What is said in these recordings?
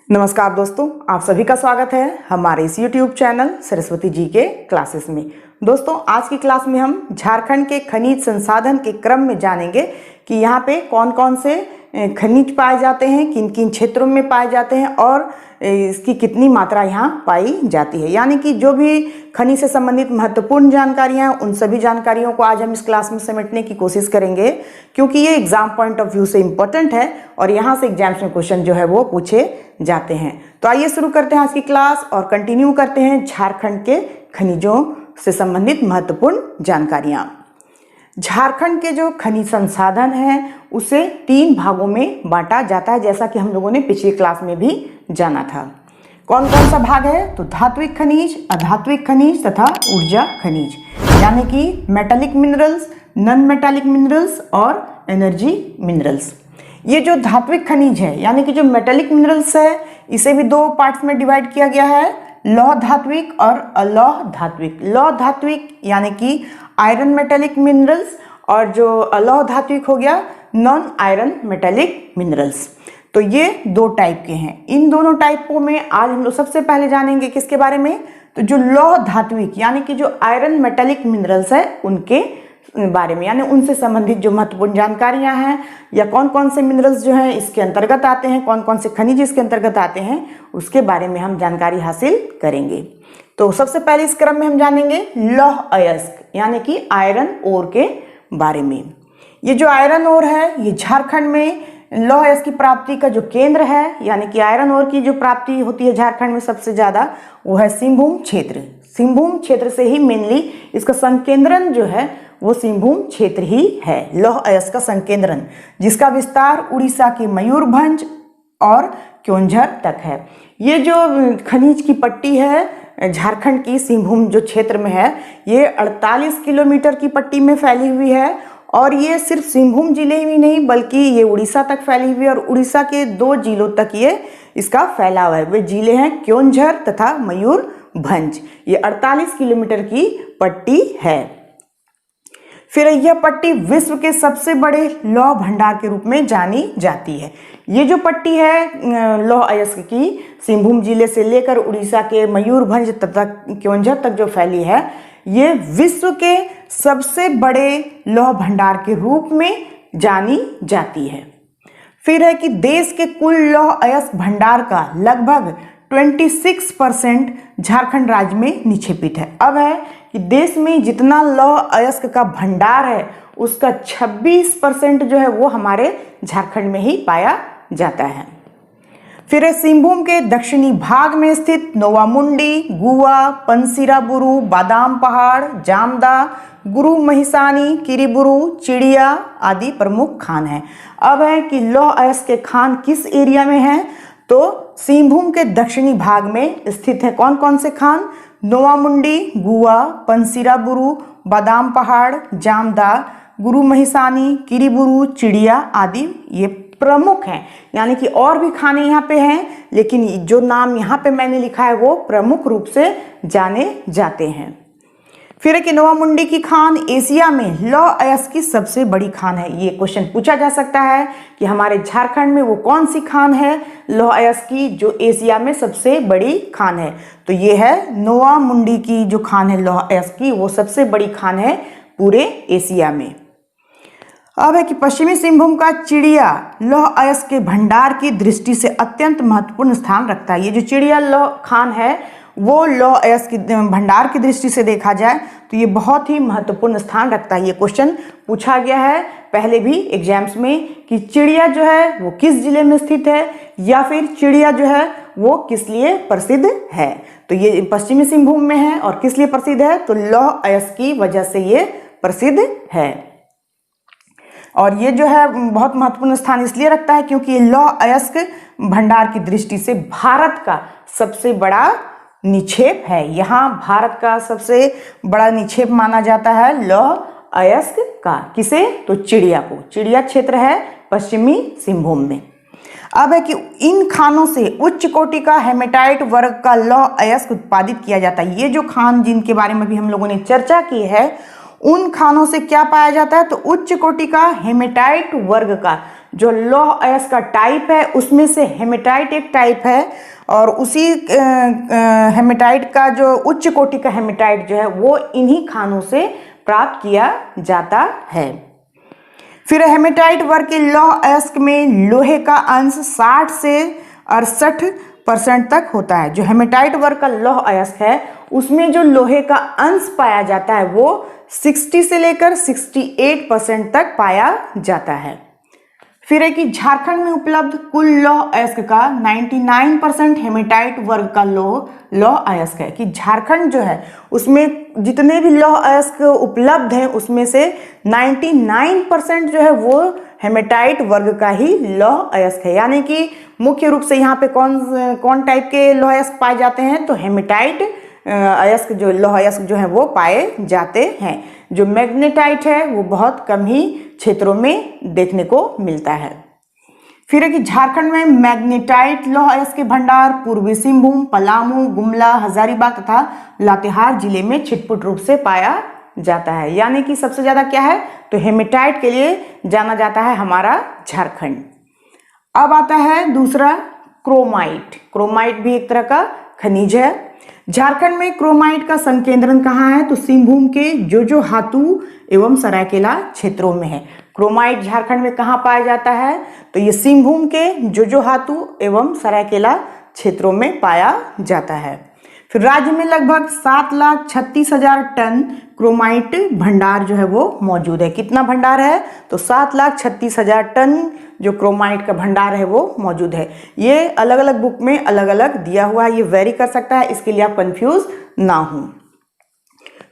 नमस्कार दोस्तों, आप सभी का स्वागत है हमारे इस YouTube चैनल सरस्वती जी के क्लासेस में। दोस्तों, आज की क्लास में हम झारखंड के खनिज संसाधन के क्रम में जानेंगे कि यहाँ पे कौन कौन से खनिज पाए जाते हैं, किन किन क्षेत्रों में पाए जाते हैं और इसकी कितनी मात्रा यहाँ पाई जाती है। यानी कि जो भी खनिज से संबंधित महत्वपूर्ण जानकारियाँ हैं, उन सभी जानकारियों को आज हम इस क्लास में समेटने की कोशिश करेंगे, क्योंकि ये एग्जाम पॉइंट ऑफ व्यू से इम्पोर्टेंट है और यहाँ से एग्जाम्स में क्वेश्चन जो है वो पूछे जाते हैं। तो आइए शुरू करते हैं आज की क्लास और कंटिन्यू करते हैं झारखंड के खनिजों से संबंधित महत्वपूर्ण जानकारियाँ। झारखंड के जो खनिज संसाधन हैं उसे 3 भागों में बांटा जाता है, जैसा कि हम लोगों ने पिछली क्लास में भी जाना था। कौन कौन सा भाग है? तो धात्विक खनिज, अधात्विक खनिज तथा ऊर्जा खनिज, यानी कि metallic minerals, non metallic minerals और एनर्जी मिनरल्स। ये जो धात्विक खनिज है यानी कि जो मेटालिक मिनरल्स है, इसे भी 2 पार्ट्स में डिवाइड किया गया है, लौह धात्विक और अलौह धात्विक। लौह धात्विक यानी कि आयरन मेटालिक मिनरल्स और जो अलौह धात्विक हो गया नॉन आयरन मेटालिक मिनरल्स। तो ये 2 टाइप के हैं। इन दोनों टाइपों में आज हम लोग सबसे पहले जानेंगे किसके बारे में? तो जो लौह धात्विक यानी कि जो आयरन मेटालिक मिनरल्स है उनके बारे में, यानी उनसे संबंधित जो महत्वपूर्ण जानकारियां हैं या कौन कौन से मिनरल्स जो हैं इसके अंतर्गत आते हैं, कौन कौन से खनिज इसके अंतर्गत आते हैं, उसके बारे में हम जानकारी हासिल करेंगे। तो सबसे पहले इस क्रम में हम जानेंगे लौह अयस्क यानी कि आयरन ओर के बारे में। ये जो आयरन ओर है ये झारखंड में लौह अयस्क की प्राप्ति का जो केंद्र है, यानी कि आयरन ओर की जो प्राप्ति होती है झारखंड में सबसे ज्यादा, वो है सिंहभूम क्षेत्र। सिंहभूम क्षेत्र से ही मेनली इसका संकेंद्रण जो है वो सिंहभूम क्षेत्र ही है, लौह अयस्क का संकेंद्रण, जिसका विस्तार उड़ीसा के मयूरभंज और क्योंझर तक है। ये जो खनिज की पट्टी है झारखंड की सिंहभूम जो क्षेत्र में है, ये 48 किलोमीटर की पट्टी में फैली हुई है और ये सिर्फ सिंहभूम जिले ही नहीं बल्कि ये उड़ीसा तक फैली हुई है और उड़ीसा के 2 जिलों तक ये इसका फैलाव है। वे जिले हैं क्योंझर तथा मयूरभंज। ये 48 किलोमीटर की पट्टी है। फिर यह पट्टी विश्व के सबसे बड़े लौह भंडार के रूप में जानी जाती है। ये जो पट्टी है लौह अयस्क की सिंहभूम जिले से लेकर उड़ीसा के मयूरभंज तथा क्योंझर तक जो फैली है, ये विश्व के सबसे बड़े लौह भंडार के रूप में जानी जाती है। फिर है कि देश के कुल लौह अयस्क भंडार का लगभग 26% झारखंड राज्य में निक्षेपित है। अब है कि देश में जितना लौह अयस्क का भंडार है उसका 26% जो है वो हमारे झारखंड में ही पाया जाता है। फिर सिंहभूम के दक्षिणी भाग में स्थित नोवामुंडी, गुवा, पंसीराबुरु, बादाम पहाड़, जामदा, गुरु महिसानी, किरीबुरु, चिड़िया आदि प्रमुख खान हैं। अब है कि लौह अयस्क के खान किस एरिया में हैं? तो सिंहभूम के दक्षिणी भाग में स्थित है। कौन कौन से खान? नोवामुंडी, गुवा, पंसीराबुरु, बादाम पहाड़, जामदा, गुरु महिसानी, किरीबुरु, चिड़िया आदि ये प्रमुख हैं। यानी कि और भी खाने यहाँ पे हैं, लेकिन जो नाम यहाँ पे मैंने लिखा है वो प्रमुख रूप से जाने जाते हैं। फिर है कि नोवामुंडी की खान एशिया में लौह अयस्क की सबसे बड़ी खान है। ये क्वेश्चन पूछा जा सकता है कि हमारे झारखंड में वो कौन सी खान है लौह अयस्क की जो एशिया में सबसे बड़ी खान है? तो ये है नोवामुंडी की जो खान है लौह अयस्क की, वो सबसे बड़ी खान है पूरे एशिया में। अब है कि पश्चिमी सिंहभूम का चिड़िया लौह अयस्क के भंडार की दृष्टि से अत्यंत महत्वपूर्ण स्थान रखता है। ये जो चिड़िया लौह खान है वो लौह अयस्क की भंडार की दृष्टि से देखा जाए तो ये बहुत ही महत्वपूर्ण स्थान रखता है। ये क्वेश्चन पूछा गया है पहले भी एग्जाम्स में कि चिड़िया जो है वो किस जिले में स्थित है या फिर चिड़िया जो है वो किस लिए प्रसिद्ध है। तो ये पश्चिमी सिंहभूम में है और किस लिए प्रसिद्ध है? तो लौह अयस्क की वजह से ये प्रसिद्ध है। और ये जो है बहुत महत्वपूर्ण स्थान इसलिए रखता है क्योंकि ये लौह अयस्क भंडार की दृष्टि से भारत का सबसे बड़ा निक्षेप है। यहाँ भारत का सबसे बड़ा निक्षेप माना जाता है लौह अयस्क का। किसे? तो चिड़िया को। चिड़िया क्षेत्र है पश्चिमी सिंहभूम में। अब है कि इन खानों से उच्च कोटि का हेमेटाइट वर्ग का लौह अयस्क उत्पादित किया जाता है। ये जो खान जिनके बारे में भी हम लोगों ने चर्चा की है, उन खानों से क्या पाया जाता है? तो उच्च कोटि का हेमेटाइट वर्ग का जो लौह अयस्क का टाइप है उसमें से हेमेटाइट एक टाइप है, और उसी हेमेटाइट का जो उच्च कोटि का हेमेटाइट जो है वो इन्हीं खानों से प्राप्त किया जाता है। फिर हेमेटाइट वर्ग के लौह अयस्क में लोहे का अंश 60 से 68% तक होता है। जो हेमेटाइट वर्ग का लौह अयस्क है उसमें जो लोहे का अंश पाया जाता है वो 60 से लेकर 68% तक पाया जाता है। फिर है कि झारखंड में उपलब्ध कुल लौह अयस्क का 99% हेमेटाइट वर्ग का लौह अयस्क है। कि झारखंड जो है उसमें जितने भी लौह अयस्क उपलब्ध हैं उसमें से 99% जो है वो हेमेटाइट वर्ग का ही लौह अयस्क है। यानी कि मुख्य रूप से यहाँ पे कौन टाइप के लौह अयस्क पाए जाते हैं, तो हेमेटाइट अयस्क जो लौह अयस्क जो है वो पाए जाते हैं। जो मैग्नेटाइट है वो बहुत कम ही क्षेत्रों में देखने को मिलता है। फिर है कि झारखंड में मैग्नेटाइट लौह अयस्क के भंडार पूर्वी सिंहभूम, पलामू, गुमला, हजारीबाग तथा लातेहार जिले में छिटपुट रूप से पाया जाता है। यानी कि सबसे ज्यादा क्या है, तो हेमेटाइट के लिए जाना जाता है हमारा झारखंड। अब आता है दूसरा क्रोमाइट। क्रोमाइट भी एक तरह का खनिज है। झारखंड में क्रोमाइट का संकेंद्रण कहाँ है, तो सिंहभूम के जोजोहातू एवं सरायकेला क्षेत्रों में है। क्रोमाइट झारखंड में कहाँ पाया जाता है, तो ये सिंहभूम के जोजोहातू एवं सरायकेला क्षेत्रों में पाया जाता है। फिर राज्य में लगभग 7,36,000 टन क्रोमाइट भंडार जो है वो मौजूद है। कितना भंडार है, तो 7,36,000 टन जो क्रोमाइट का भंडार है वो मौजूद है। ये अलग अलग बुक में अलग अलग दिया हुआ है, ये वेरी कर सकता है, इसके लिए आप कंफ्यूज ना हो।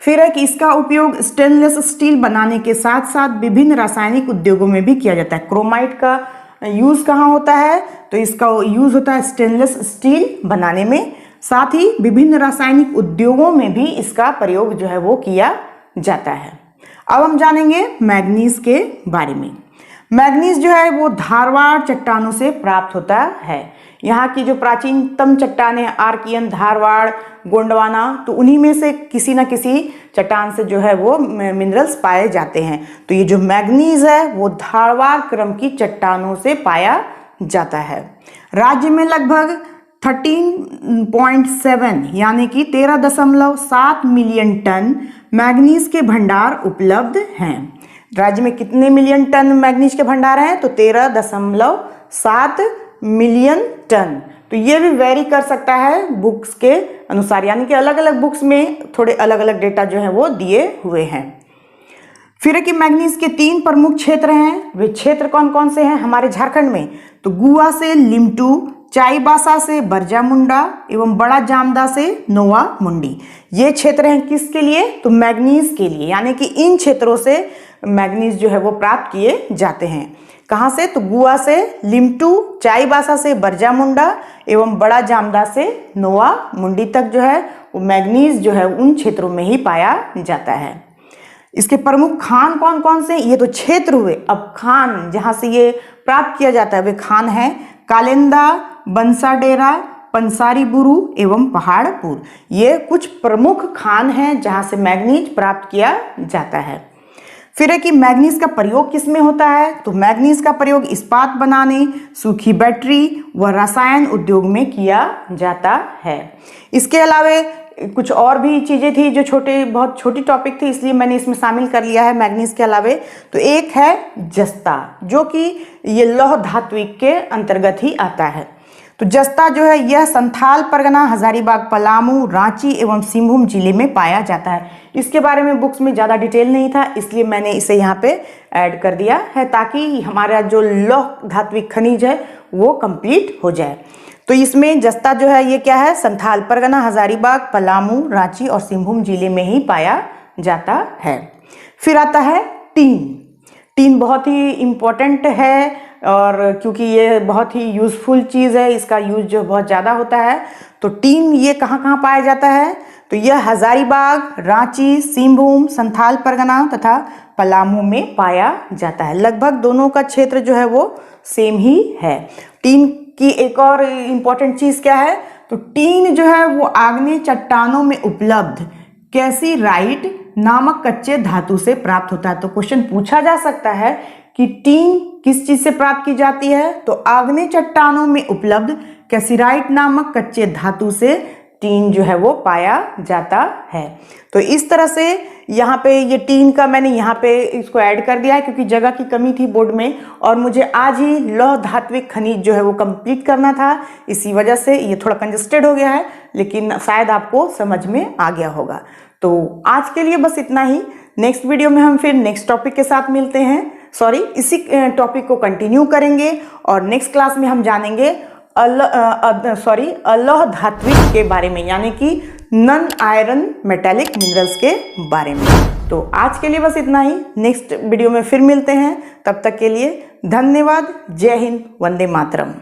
फिर है कि इसका उपयोग स्टेनलेस स्टील बनाने के साथ साथ विभिन्न रासायनिक उद्योगों में भी किया जाता है। क्रोमाइट का यूज कहाँ होता है, तो इसका यूज होता है स्टेनलेस स्टील बनाने में, साथ ही विभिन्न रासायनिक उद्योगों में भी इसका प्रयोग जो है वो किया जाता है। अब हम जानेंगे मैग्नीज के बारे में। मैग्नीज जो है वो धारवाड़ चट्टानों से प्राप्त होता है। यहाँ की जो प्राचीनतम चट्टानें आर्कियन, धारवाड़, गोंडवाना, तो उन्हीं में से किसी न किसी चट्टान से जो है वो मिनरल्स पाए जाते हैं। तो ये जो मैग्नीज है वो धारवाड़ क्रम की चट्टानों से पाया जाता है। राज्य में लगभग 13.7 यानी कि 13.7 मिलियन टन मैग्नीज के भंडार उपलब्ध हैं। राज्य में कितने मिलियन टन मैग्नीज के भंडार हैं, तो 13.7 मिलियन टन। तो ये भी वेरी कर सकता है बुक्स के अनुसार, यानी कि अलग अलग बुक्स में थोड़े अलग अलग डेटा जो है वो दिए हुए हैं। फिर है कि मैग्नीज के 3 प्रमुख क्षेत्र हैं। वे क्षेत्र कौन कौन से हैं हमारे झारखंड में, तो गुआ से लिमटू, चाईबासा से बरजामुंडा एवं बड़ा जामदा से नोवा मुंडी। ये क्षेत्र हैं किसके लिए, तो मैग्नीज के लिए। यानी कि इन क्षेत्रों से मैग्नीज जो है वो प्राप्त किए जाते हैं। कहाँ से, तो गुआ से लिमटू, चाईबासा से बरजामुंडा एवं बड़ा जामदा से नोवा मुंडी तक जो है वो मैग्नीज जो है उन क्षेत्रों में ही पाया जाता है। इसके प्रमुख खान कौन कौन से, ये तो क्षेत्र हुए। अब खान जहाँ से ये प्राप्त किया जाता है वे खान है कालेंदा, बंसाडेरा, पंसारी बुरु एवं पहाड़पुर। ये कुछ प्रमुख खान हैं जहां से मैग्नीज प्राप्त किया जाता है। फिर है कि मैग्नीज का प्रयोग किस में होता है, तो मैग्नीज का प्रयोग इस्पात बनाने, सूखी बैटरी व रसायन उद्योग में किया जाता है। इसके अलावा कुछ और भी चीजें थी जो बहुत छोटी टॉपिक थी, इसलिए मैंने इसमें शामिल कर लिया है मैग्नीज के अलावे। तो एक है जस्ता, जो कि ये लौह धात्विक के अंतर्गत ही आता है। तो जस्ता जो है यह संथाल परगना, हजारीबाग, पलामू, रांची एवं सिंहभूम जिले में पाया जाता है। इसके बारे में बुक्स में ज़्यादा डिटेल नहीं था, इसलिए मैंने इसे यहाँ पे ऐड कर दिया है ताकि हमारा जो लौह धात्विक खनिज है वो कंप्लीट हो जाए। तो इसमें जस्ता जो है ये क्या है, संथाल परगना, हजारीबाग, पलामू, रांची और सिंहभूम जिले में ही पाया जाता है। फिर आता है टीन। टीन बहुत ही इम्पोर्टेंट है और क्योंकि ये बहुत ही यूज़फुल चीज़ है, इसका यूज जो बहुत ज़्यादा होता है। तो टीन ये कहाँ कहाँ पाया जाता है, तो यह हजारीबाग, रांची, सिंहभूम, संथाल परगना तथा पलामू में पाया जाता है। लगभग दोनों का क्षेत्र जो है वो सेम ही है। टीन की एक और इम्पॉर्टेंट चीज़ क्या है, तो टीन जो है वो आग्नेय चट्टानों में उपलब्ध कैसीराइट नामक कच्चे धातु से प्राप्त होता है। तो क्वेश्चन पूछा जा सकता है कि टीन किस चीज से प्राप्त की जाती है, तो आग्नेय चट्टानों में उपलब्ध कैल्साइट नामक कच्चे धातु से टीन जो है वो पाया जाता है। तो इस तरह से यहाँ पे ये टीन का मैंने यहाँ पे इसको ऐड कर दिया है क्योंकि जगह की कमी थी बोर्ड में और मुझे आज ही लौह धात्विक खनिज जो है वो कंप्लीट करना था, इसी वजह से ये थोड़ा कंजेस्टेड हो गया है, लेकिन शायद आपको समझ में आ गया होगा। तो आज के लिए बस इतना ही। नेक्स्ट वीडियो में हम फिर नेक्स्ट टॉपिक के साथ मिलते हैं, इसी टॉपिक को कंटिन्यू करेंगे और नेक्स्ट क्लास में हम जानेंगे अलौह धात्विक के बारे में, यानी कि नॉन आयरन मेटेलिक मिनरल्स के बारे में। तो आज के लिए बस इतना ही, नेक्स्ट वीडियो में फिर मिलते हैं, तब तक के लिए धन्यवाद। जय हिंद, वंदे मातरम।